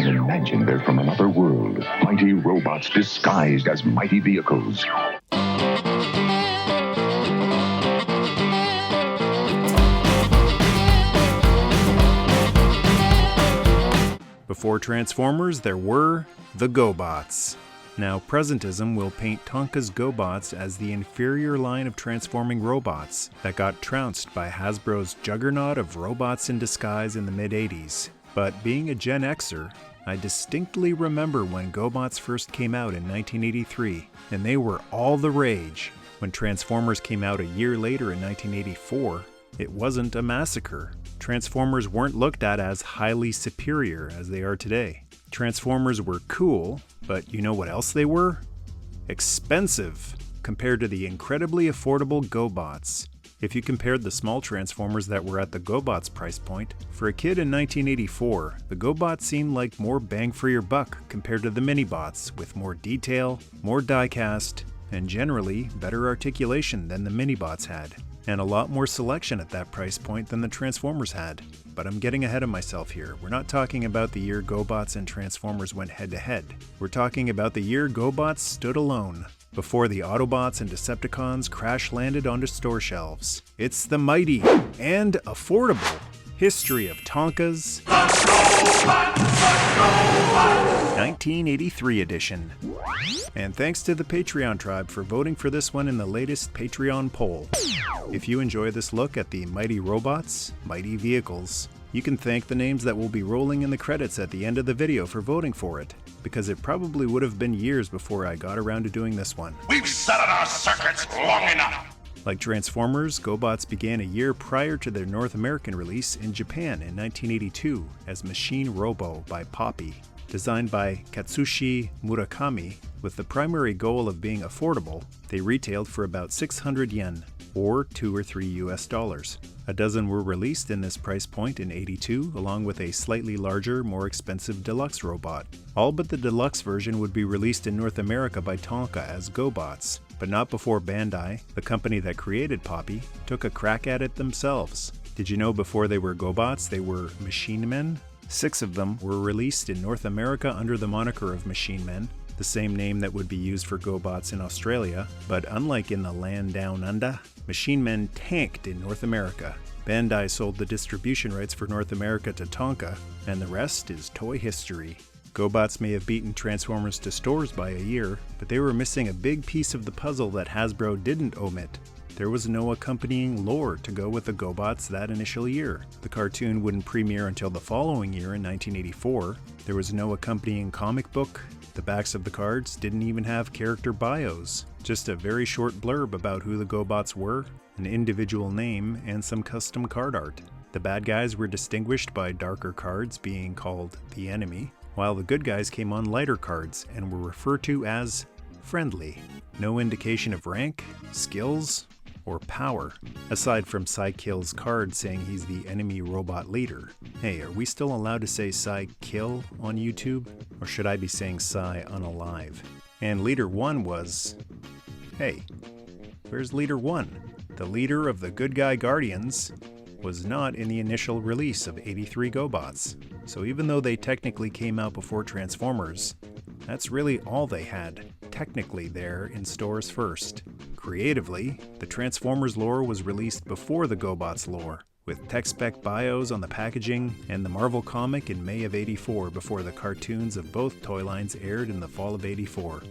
can imagine they're from another world. Mighty robots disguised as mighty vehicles. Before Transformers, there were the GoBots. Now, presentism will paint Tonka's GoBots as the inferior line of transforming robots that got trounced by Hasbro's juggernaut of robots in disguise in the mid-80s. But being a Gen Xer, I distinctly remember when GoBots first came out in 1983, and they were all the rage. When Transformers came out a year later in 1984, it wasn't a massacre. Transformers weren't looked at as highly superior as they are today. Transformers were cool, but you know what else they were? Expensive, compared to the incredibly affordable GoBots. If you compared the small Transformers that were at the GoBots price point, for a kid in 1984, the GoBots seemed like more bang for your buck compared to the Minibots, with more detail, more die-cast, and generally better articulation than the Minibots had. And a lot more selection at that price point than the Transformers had. But I'm getting ahead of myself here. We're not talking about the year GoBots and Transformers went head-to-head. We're talking about the year GoBots stood alone, before the Autobots and Decepticons crash-landed onto store shelves. It's the mighty and affordable history of Tonka's 1983 edition. And thanks to the Patreon tribe for voting for this one in the latest Patreon poll. If you enjoy this look at the mighty robots, mighty vehicles, you can thank the names that will be rolling in the credits at the end of the video for voting for it, because it probably would have been years before I got around to doing this one. We've sat on our circuits long enough! Like Transformers, GoBots began a year prior to their North American release in Japan in 1982 as Machine Robo by Poppy. Designed by Katsushi Murakami, with the primary goal of being affordable, they retailed for about 600 yen, or $2 or $3 US. A dozen were released in this price point in '82, along with a slightly larger, more expensive deluxe robot. All but the deluxe version would be released in North America by Tonka as GoBots, but not before Bandai, the company that created Poppy, took a crack at it themselves. Did you know before they were GoBots, they were Machine Men? 6 of them were released in North America under the moniker of Machine Men, the same name that would be used for GoBots in Australia, but unlike in the land down under, Machine Men tanked in North America. Bandai sold the distribution rights for North America to Tonka, and the rest is toy history. GoBots may have beaten Transformers to stores by a year, but they were missing a big piece of the puzzle that Hasbro didn't omit. There was no accompanying lore to go with the GoBots that initial year. The cartoon wouldn't premiere until the following year in 1984. There was no accompanying comic book. The backs of the cards didn't even have character bios, just a very short blurb about who the GoBots were, an individual name, and some custom card art. The bad guys were distinguished by darker cards being called the enemy, while the good guys came on lighter cards and were referred to as friendly. No indication of rank, skills, or power, aside from Psy-Kill's card saying he's the enemy robot leader. Hey, are we still allowed to say Psy-Kill on YouTube? Or should I be saying Psy-Unalive? And Leader 1 was... Hey, where's Leader 1? The leader of the Good Guy Guardians was not in the initial release of 83 GoBots. So even though they technically came out before Transformers, that's really all they had, technically there in stores first. Creatively, the Transformers lore was released before the GoBots lore, with tech-spec bios on the packaging and the Marvel comic in May of '84 before the cartoons of both toy lines aired in the fall of '84.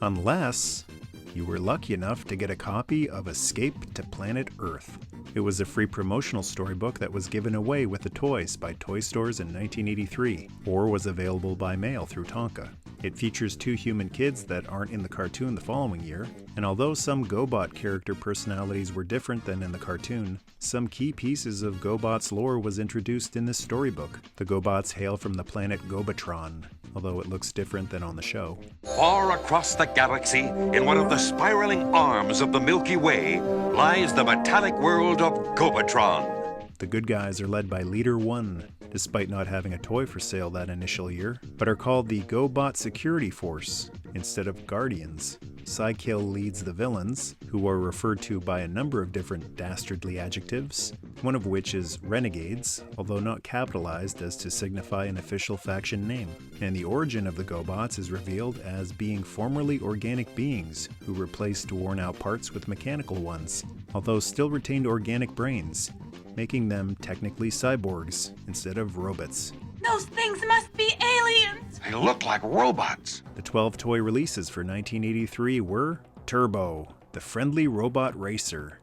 Unless you were lucky enough to get a copy of Escape to Planet Earth. It was a free promotional storybook that was given away with the toys by toy stores in 1983, or was available by mail through Tonka. It features 2 human kids that aren't in the cartoon the following year, and although some GoBot character personalities were different than in the cartoon, some key pieces of GoBots lore was introduced in this storybook. The GoBots hail from the planet Gobatron, although it looks different than on the show. Far across the galaxy, in one of the spiraling arms of the Milky Way, lies the metallic world of Gobatron. The good guys are led by Leader 1, despite not having a toy for sale that initial year, but are called the GoBot Security Force instead of Guardians. Psykill leads the villains, who are referred to by a number of different dastardly adjectives, one of which is renegades, although not capitalized as to signify an official faction name. And the origin of the GoBots is revealed as being formerly organic beings who replaced worn-out parts with mechanical ones, although still retained organic brains, making them technically cyborgs instead of robots. Those things must be aliens! They look like robots. The 12 toy releases for 1983 were Turbo, the friendly robot racer.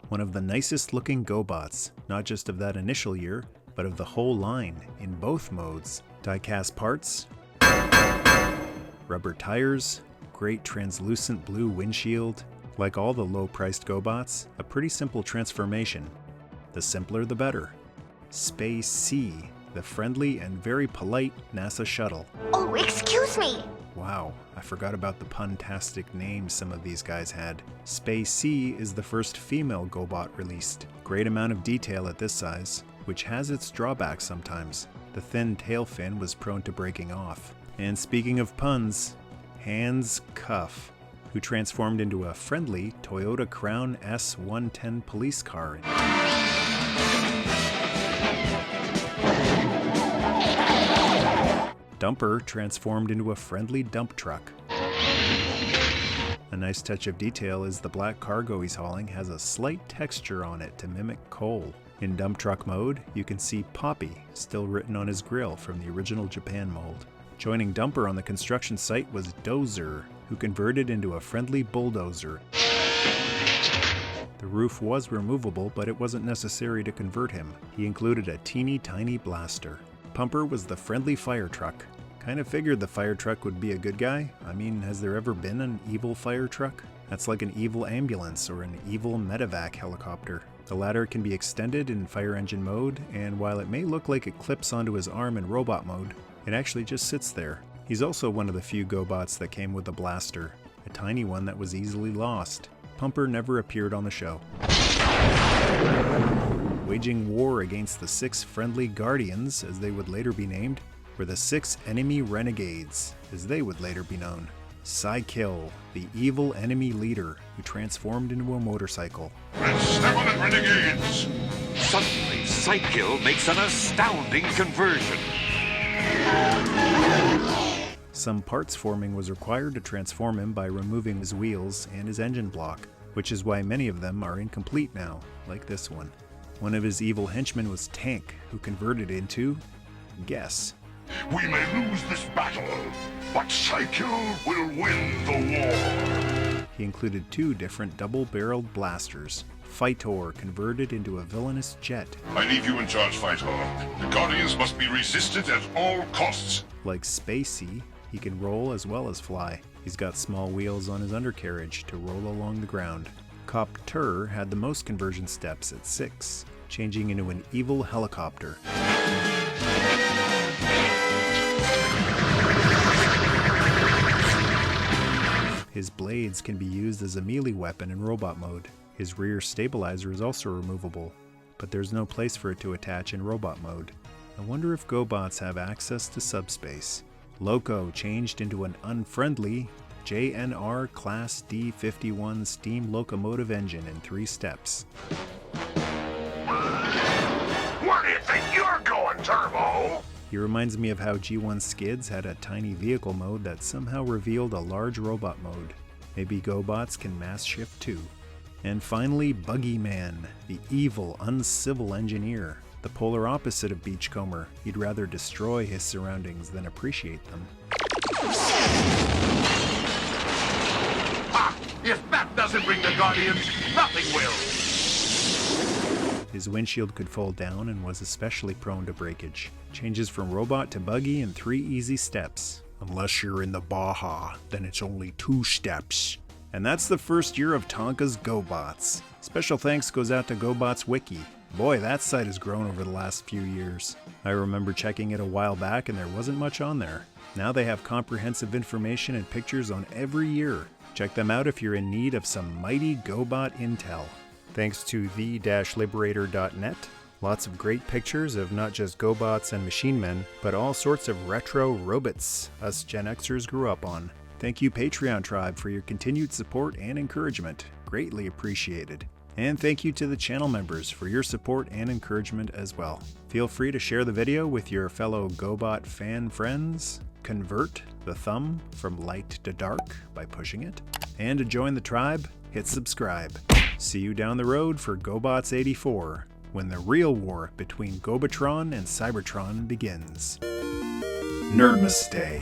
One of the nicest looking GoBots, not just of that initial year, but of the whole line, in both modes. Die-cast parts, rubber tires, great translucent blue windshield. Like all the low-priced GoBots, a pretty simple transformation. The simpler the better. Space C, the friendly and very polite NASA shuttle. Oh, excuse me! Wow, I forgot about the pun-tastic names some of these guys had. Space C is the first female GoBot released. Great amount of detail at this size, which has its drawbacks sometimes. The thin tail fin was prone to breaking off. And speaking of puns, Hans Cuff, who transformed into a friendly Toyota Crown S110 police car. Dumper transformed into a friendly dump truck. A nice touch of detail is the black cargo he's hauling has a slight texture on it to mimic coal. In dump truck mode, you can see Poppy still written on his grill from the original Japan mold. Joining Dumper on the construction site was Dozer, who converted into a friendly bulldozer. The roof was removable, but it wasn't necessary to convert him. He included a teeny tiny blaster. Pumper was the friendly fire truck. Kind of figured the fire truck would be a good guy. I mean, has there ever been an evil fire truck? That's like an evil ambulance or an evil medevac helicopter. The latter can be extended in fire engine mode, and while it may look like it clips onto his arm in robot mode, it actually just sits there. He's also one of the few GoBots that came with a blaster, a tiny one that was easily lost. Pumper never appeared on the show. Waging war against the 6 friendly Guardians, as they would later be named, were the 6 enemy Renegades, as they would later be known. Psykill, the evil enemy leader who transformed into a motorcycle. Let's step on it, renegades! Suddenly, Psykill makes an astounding conversion. Some parts forming was required to transform him by removing his wheels and his engine block, which is why many of them are incomplete now, like this one. One of his evil henchmen was Tank, who converted into, guess. We may lose this battle, but Psykill will win the war! He included 2 different double-barreled blasters. Phytor converted into a villainous jet. I leave you in charge, Phytor. The Guardians must be resisted at all costs. Like Spacey, he can roll as well as fly. He's got small wheels on his undercarriage to roll along the ground. Copter had the most conversion steps at 6, changing into an evil helicopter. His blades can be used as a melee weapon in robot mode. His rear stabilizer is also removable, but there's no place for it to attach in robot mode. I wonder if GoBots have access to subspace. Loco changed into an unfriendly JNR Class D51 steam locomotive engine in 3 steps. Where do you think you're going, Turbo? He reminds me of how G1 Skids had a tiny vehicle mode that somehow revealed a large robot mode. Maybe GoBots can mass shift too. And finally, Buggy Man, the evil, uncivil engineer. The polar opposite of Beachcomber. He'd rather destroy his surroundings than appreciate them. Ha! If that doesn't bring the Guardians, nothing will! His windshield could fold down and was especially prone to breakage. Changes from robot to buggy in 3 easy steps. Unless you're in the Baja, then it's only 2 steps. And that's the first year of Tonka's GoBots. Special thanks goes out to GoBots Wiki. Boy, that site has grown over the last few years. I remember checking it a while back and there wasn't much on there. Now they have comprehensive information and pictures on every year. Check them out if you're in need of some mighty GoBot intel. Thanks to the-liberator.net, Lots of great pictures of not just GoBots and Machine Men, but all sorts of retro robots us Gen Xers grew up on. Thank you, Patreon Tribe, for your continued support and encouragement. Greatly appreciated. And thank you to the channel members for your support and encouragement as well. Feel free to share the video with your fellow GoBot fan friends, convert the thumb from light to dark by pushing it, and to join the tribe, hit subscribe. See you down the road for GoBots 84, when the real war between Gobatron and Cybertron begins. Nerdmaste.